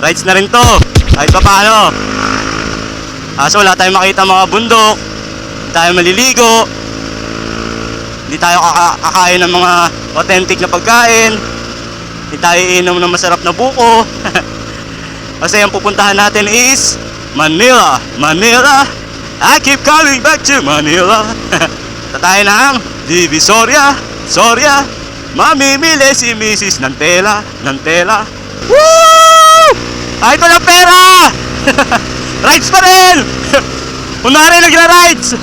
rides na rin to kahit pa paano. Kaso wala tayong makita mga bundok, hindi tayo maliligo, hindi tayo kakain ng mga authentic na pagkain, hindi tayo iinom ng masarap na buko. Kasi ang pupuntahan natin is Manila. Manila, I keep coming back to Manila. Tatay ng Divisoria, Soria, mamimili si Mrs. ng tela, ng tela. Woo! Ay ko ng pera! Rides pa rin! Kunwari nagra-rides!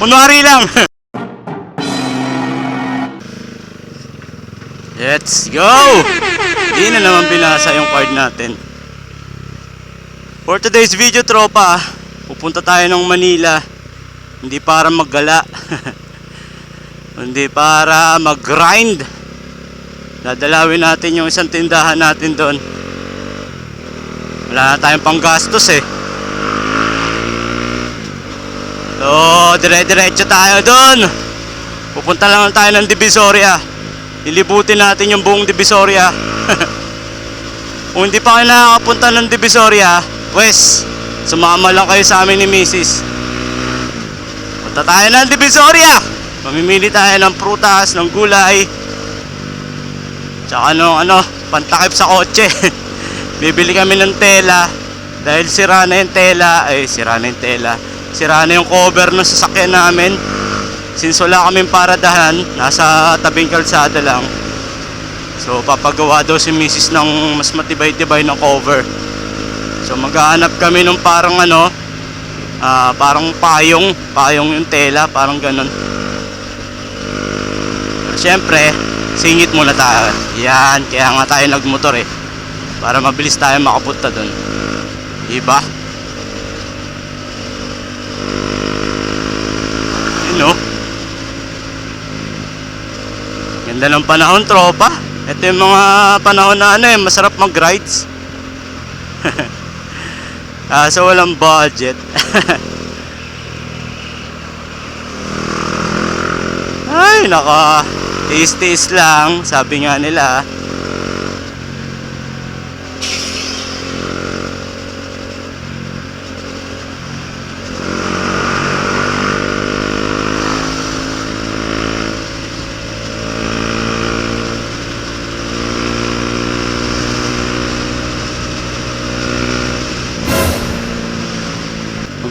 Kunwari lang! Let's go! Di na naman binasa yung card natin. For today's video, tropa, pupunta tayo ng Manila. Hindi para maggala. Hindi para mag-grind. Dadalawin natin yung isang tindahan natin doon. Wala na tayong panggastos eh. So, dire-diretso tayo doon. Pupunta lang tayo ng Divisoria. Lilibutin natin yung buong Divisoria. Kung hindi pa kayo nakakapunta ng Divisoria, pues, sumama lang kayo sa amin ni Mrs. Punta tayo ng Divisoria. Mamimili tayo ng prutas, ng gulay, tsaka pantakip sa kotse. Bibili kami ng tela. Dahil sira na yung tela. Sira na yung cover ng sasakyan namin. Since wala kaming paradahan, nasa tabing kalsada lang. So papagawa daw si Mrs. ng mas matibay-tibay na cover. So maghahanap kami ng parang parang payong yung tela, parang ganun. Pero syempre, singit muna tayo. Yan, kaya nga tayo nagmotor eh. Para mabilis tayo makapunta doon. Diba? Yun o. Ganda ng panahon, tropa. Ito yung mga panahon na masarap mag-rides. So walang budget. Ay, naka tiis-tiis lang, sabi nga nila.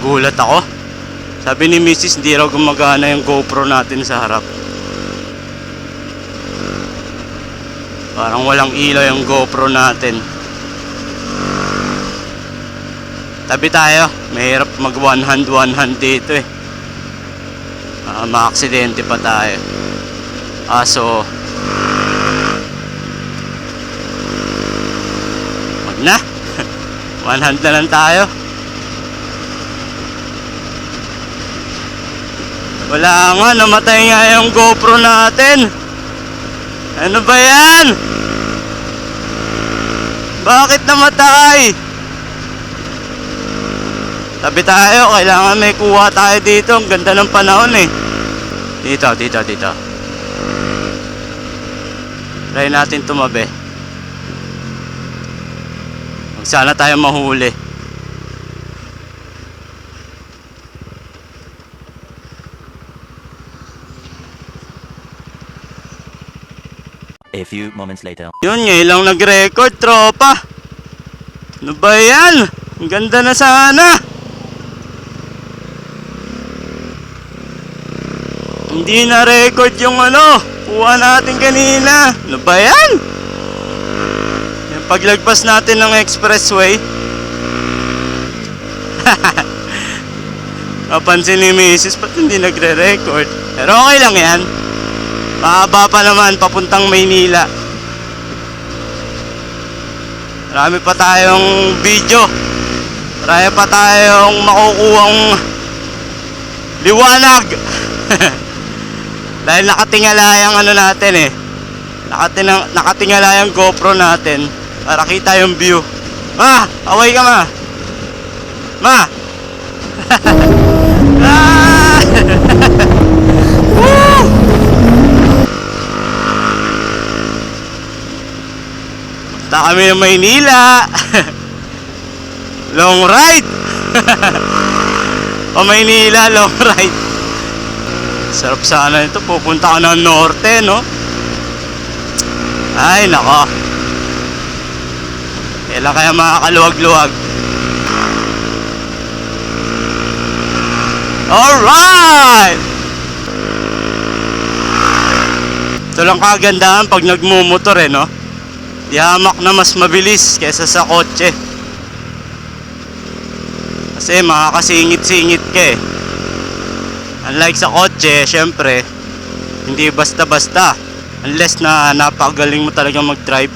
Nagulat ako. Sabi ni Mrs. hindi raw gumagana yung GoPro natin sa harap. Parang walang ilaw yung GoPro natin. Tabi tayo. Mahirap mag one hand dito eh. Maaksidente pa tayo. So wag na. One hand na lang tayo. Wala nga, namatay nga yung GoPro natin. Ano ba yan? Bakit namatay? Tabi tayo, kailangan may kuha tayo dito. Ang ganda ng panahon eh. Dito. Try natin tumabi. Huwag sana tayo mahuli. A few moments later. Yun, ngayon lang nag-record, tropa. Ano ba yan? Ang ganda na sana. Hindi na record yung kuha natin kanina. Ano ba yan? Yung paglagpas natin ng expressway. Napansin ni Mrs. ba't hindi nagre-record? Pero okay lang yan. Mahaba pa naman papuntang Maynila. Marami pa tayong video. Marami pa tayong makukuhang liwanag. Dahil nakatingala yung natin eh. Nakatingala yung GoPro natin para kita yung view. Ma, away ka ma. Ma. Woo! Punta kami ng Maynila. Long ride! O Maynila, long ride. Sarap sana ito. Pupunta ka ng norte, no? Ay, nako. Kailan kaya makakaluwag-luwag? Alright! Ito lang kagandahan pag nagmumotor no? Yamak na mas mabilis kesa sa kotse. Kasi makakasingit-singit ka Unlike sa kotse, syempre, hindi basta-basta. Unless na napakagaling mo talaga mag-drive.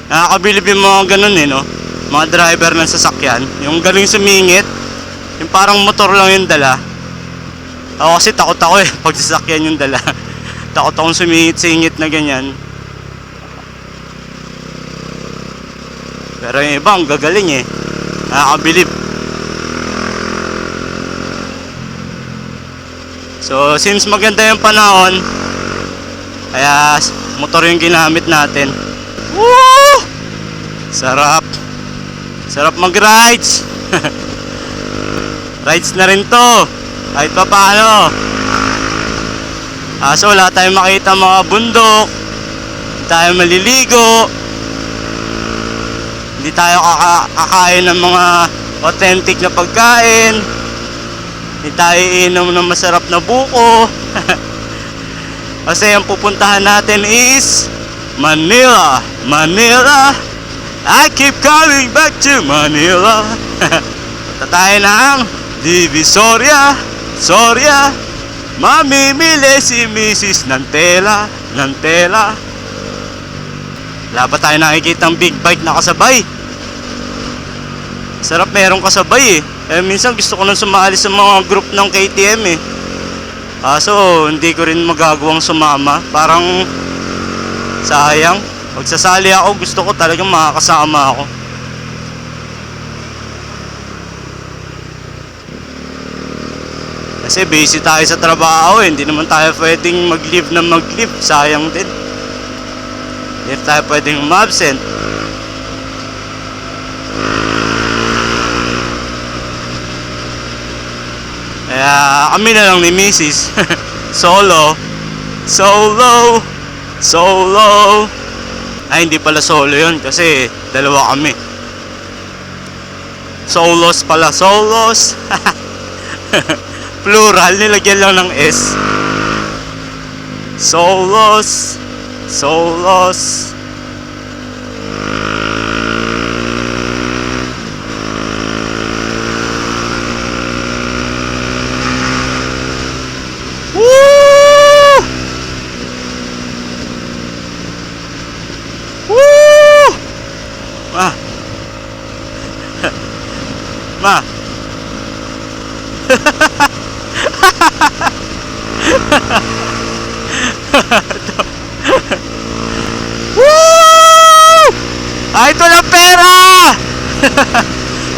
Nakakabilib yung mga ganun no? Mga driver ng sasakyan. Yung galing sumingit, yung parang motor lang yung dala. Ako kasi takot ako pag sasakyan yung dala. Takot akong sumingit-singit na ganyan. Pero yung iba, ang gagaling nakakabilib. So, since maganda yung panahon, kaya motor yung ginamit natin. Woo! Sarap. Sarap mag-rides. Rides na rin to. Kahit pa paano. So, wala tayong makita mga bundok. Hindi tayo maliligo. Hindi tayo kakain ng mga authentic na pagkain. Hindi tayo iinom ng masarap na buko. Kasi ang pupuntahan natin is Manila. Manila. I keep coming back to Manila. Punta tayo ng Divisoria. Soria. Mamimili si Mrs. Nantela. Nantela. Wala pa tayo nakikita ang big bike na kasabay. Sarap merong kasabay minsan gusto ko nang sumali sa mga group ng KTM so hindi ko rin magagawang sumama. Parang sayang. Pag sasali ako, gusto ko talagang makakasama ako. Kasi busy tayo sa trabaho hindi naman tayo pwedeng mag-leave na mag-leave. Sayang din. Hindi tayo pwedeng ma-absent. Kaya kami na lang ni Mrs. Solo. Solo. Solo. Ay, hindi pala solo yun kasi dalawa kami. Solos pala. Solos. Plural, nilagyan lang ng S. Solos. Solos. Woo! Woo! Ma. Woo! Ay, ito lang pera!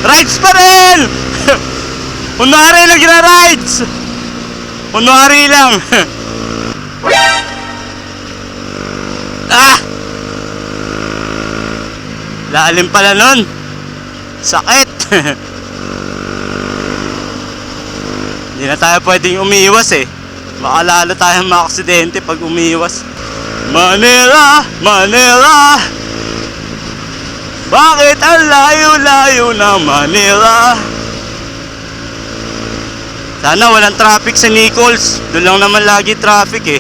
Rides pa rin! Kunwari nagra-rides! Kunwari lang! Lalim pala nun! Sakit! Hindi na tayo pwedeng umiiwas baka lalo tayong maaksidente pag umiiwas. Manila, Manila, bakit ang layo-layo ng Manila? Sana walang traffic sa Nichols. Doon lang naman lagi traffic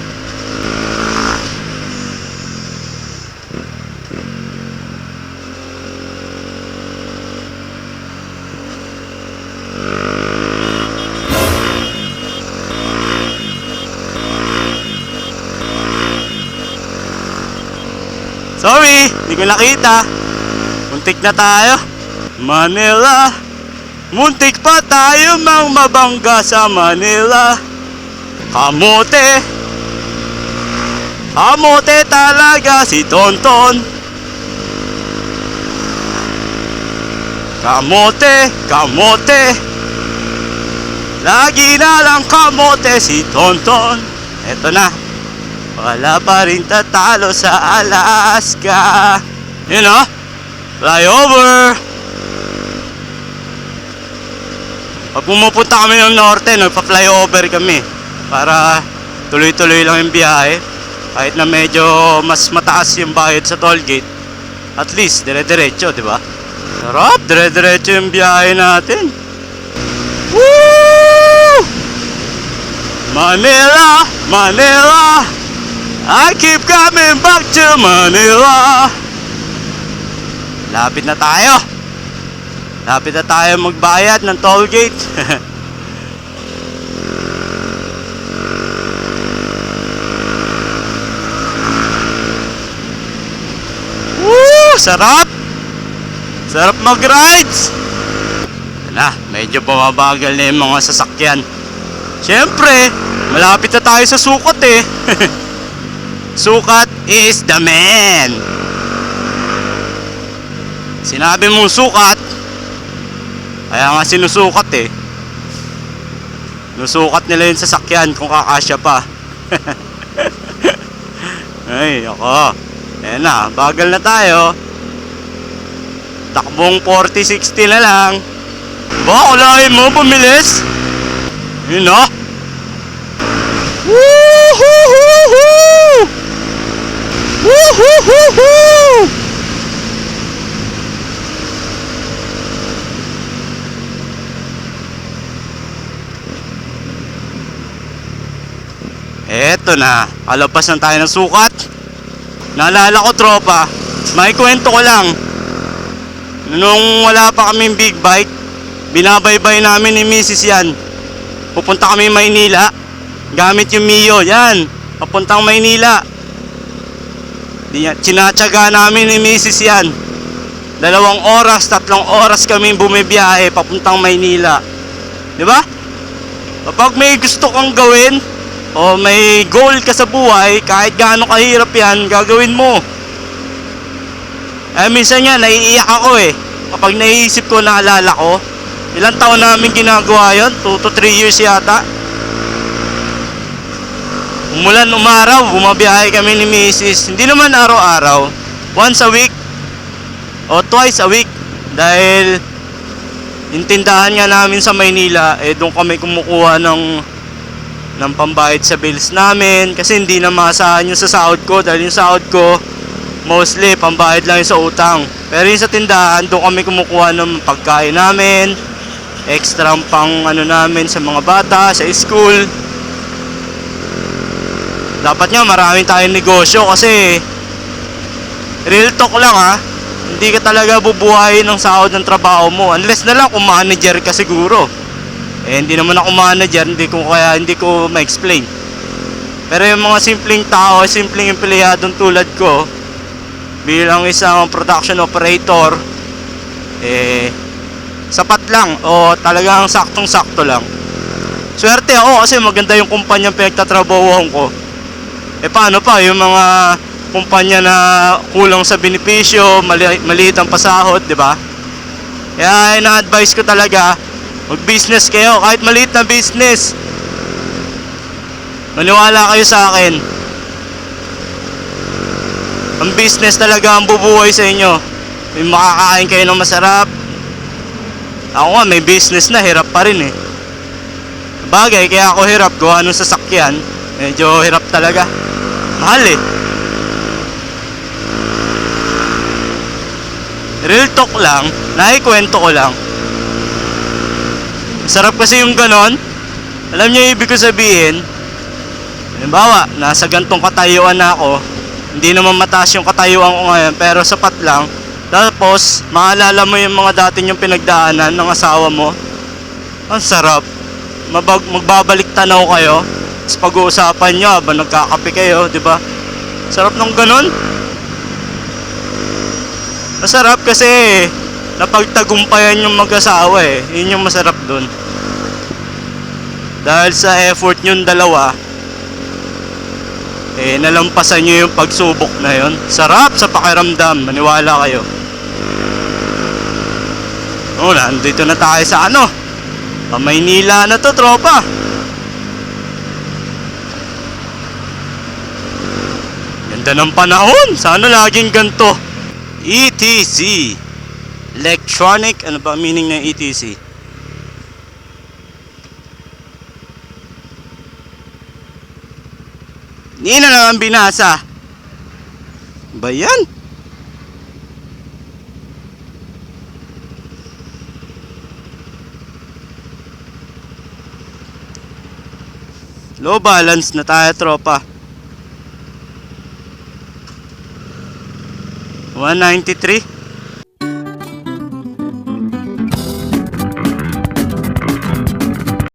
Sorry, hindi ko nakita. Muntik na tayo. Manila. Muntik pa tayo mang mabangga sa Manila. Kamote. Kamote talaga si Tonton. Kamote, kamote. Lagi na lang kamote si Tonton. Eto na. Wala pa rin tatalo sa Alaska. Flyover. Pag pumupunta kami ng norte, nagpa-flyover kami para tuloy-tuloy lang yung biyahe. Kahit na medyo mas mataas yung bayad sa toll gate, at least dire-diretso, di ba? Sarap, dire-diretso yung biyahe natin. Woo! Manila, Manila, I keep coming back to Manila. Lapit na tayo. Lapit na tayo magbayad ng toll gate. Woo! Sarap! Sarap mag-rides! Na, medyo bumabagal na yung mga sasakyan. Siyempre, malapit na tayo sa sukat eh. Sukat is the man. Sinabi mong sukat, kaya nga sinusukat eh. Nusukat nila yung sasakyan kung kakasya pa. Ay, ako. Ayan na, bagal na tayo. Takbong 40-60 na lang. Ba, kulahin mo, bumilis. Yun na. Woo-hoo-hoo-hoo! Woo-hoo-hoo-hoo! Eto na, kalabas na tayo ng sukat. Naalala ko, tropa, may kwento ko lang. Nung wala pa kaming big bike, binabaybay namin ni Mrs. yan. Pupunta kami Maynila, gamit yung Mio, yan, papuntang Maynila. Tinatsaga namin ni Mrs. yan. 2 oras, 3 oras kami bumibiyahe papuntang Maynila. Diba? Kapag may gusto kang gawin, o may goal ka sa buhay, kahit gaano kahirap yan, gagawin mo. Minsan nga, naiiyak ako eh. Kapag naiisip ko, naalala ko, ilang taon namin ginagawa yun? 2 to 3 years yata. Umulan, umaraw, bumabiyahe kami ni Mrs. Hindi naman araw-araw. Once a week o twice a week. Dahil yung tindahan nga namin sa Maynila, doon kami kumukuha ng pambayad sa bills namin. Kasi hindi na maasahan yung sa sahod ko. Dahil yung sahod ko, mostly pambayad lang yung sa utang. Pero yung sa tindahan, doon kami kumukuha ng pagkain namin, extra pang namin sa mga bata, sa school. Dapat nga maraming tayong negosyo kasi real talk lang hindi ka talaga bubuhayin ng sahod ng trabaho mo unless na lang kung manager ka siguro. Hindi naman ako manager, hindi ko ma-explain. Pero yung mga simpleng tao, simpleng empleyadong tulad ko, bilang isang production operator, sapat lang o talagang saktong-sakto lang. Swerte ako kasi maganda yung kumpanya pinagtatrabahuhan ko. Paano pa yung mga kumpanya na kulang sa benepisyo, maliit ang pasahod, di ba? Kaya ina-advise ko talaga, mag-business kayo, kahit maliit na business. Maniwala kayo sa akin. Ang business talaga ang bubuhay sa inyo. May makakain kayo ng masarap. Ako nga, may business na, hirap pa rin eh. Bagay, kaya ako hirap gawa ng sasakyan. Medyo hirap talaga. Mahal eh. Real talk lang, nakikwento ko lang. Sarap kasi yung ganon. Alam niyo yung ibig ko sabihin? Halimbawa, nasa gantong katayuan na ako. Hindi naman mataas yung katayuan ko ngayon, pero sapat lang. Tapos, maalala mo yung mga dati yung pinagdaanan ng asawa mo. Ang sarap. Magbabalik tanaw kayo. Tapos pag-uusapan nyo habang nagkakape kayo, di ba? Sarap ng ganon. Masarap kasi napagtagumpayan yung mag-asawa eh. Yun yung masarap dun. Dahil sa effort nyong dalawa, nalampasan nyo yung pagsubok na yun. Sarap sa pakiramdam, maniwala kayo. Nandito na tayo sa Maynila na to, tropa. Ganda ng panahon, sana laging ganto. ETC, electronic, ano ba meaning ng ETC? Hindi na lang ang binasa. Ba yan? Low balance na tayo, tropa. 193.